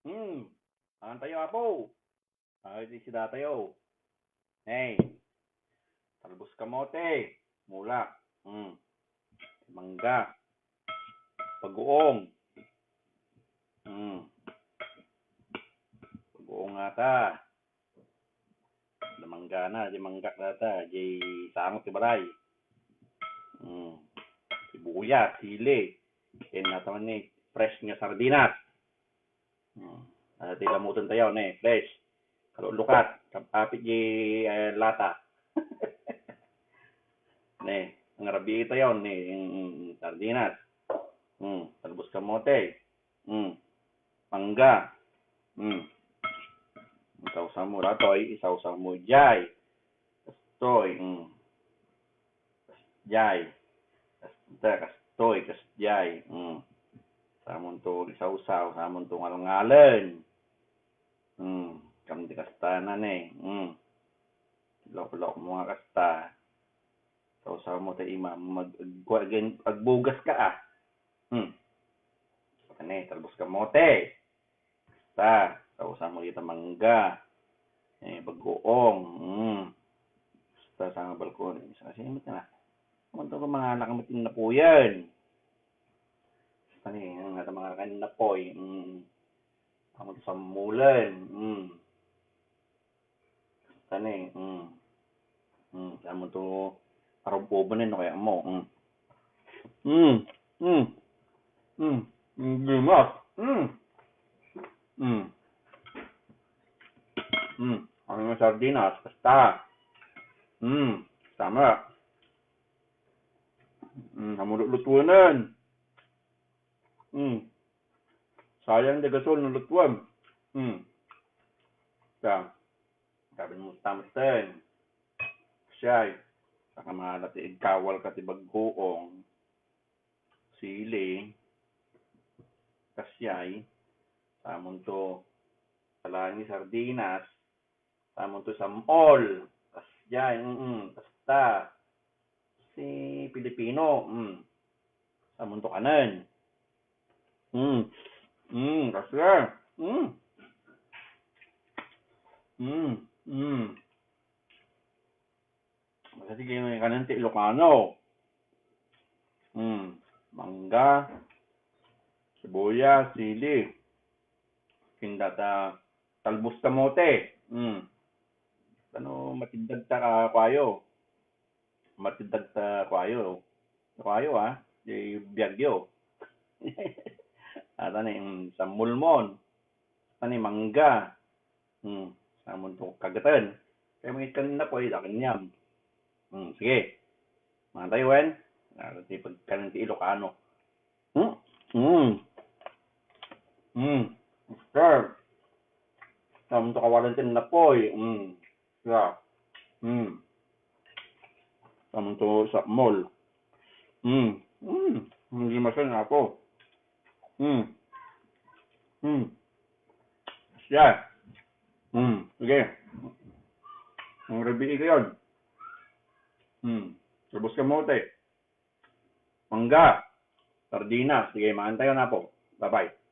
Ang tayo apo. Ay, si datayo. Hey, talbos kamote. Mula. Mangga. Pag-uong. Pag-uong nga ta. Mangga na. Di mangga data. Di sangot ti baray. Sibuyas. Sili. Yan na taman ni. Fresh nga sardinas. Ti damutan tayo ni. Fresh. Kalulukat. Kapapit di lata. Ne, ang rabi tayo ni sardinas. Talbos kamote. Mangga. Isaw-saw mo ratoy, isaw-saw mo jay. Kastoy. Jay. Kastoy, kasjay. Samon to isaw-saw, samon to ngalong-ngalen. Kamdi kastanan eh. Lok-lok mo nga kasta. Isaw-saw mo tayo ima. Agbugas ka ah. Kani, talbos kamote. Kasta. Isaw-saw mo dito mangga. Bagoong. Kasta sa nga balkon. Sinimot na. Kumanto ko mga anak kamatin na po yan. Kani, nga mga kanin na po. Kamanto sa mulan. Kani, kamanto arumpo ba nino kaya mo. Gimas. Ano yung sardinas? Basta. Tama. Hamululutuanan. Sayang di gasol ng lutuan. Sabi mo tamten. Siyay. Saka malati kawal ka ti baggoong. Sili. Kasyay. Samon to salangi sardinas. Samon to samol. Kasyay. Kasta. Si Pilipino. Samon to kanan. Kasyay. Kasi kayo kanan ti Ilocano. Mangga. Sibuyas, sili. Kindata talbos kamote. Ano matindad ta kwayo. Matindad ta kwayo. Kwayo ah, di biyagyo. Ata ni sa mulmon. Ani mangga. Samon to kagatan. Kaya mga kanina po ay kanyam. Sige. Mga Taiwan. Di pagkanan ti Ilocano. Sir. Samon to kawalantin na po eh. Yeah. Samon to sa mall. Hindi masal na ako. Yeah. Sige. Ang rabi ko yun. Talbos kamote. Mangga. Sardinas. Sige, maantayo na po. Bye-bye.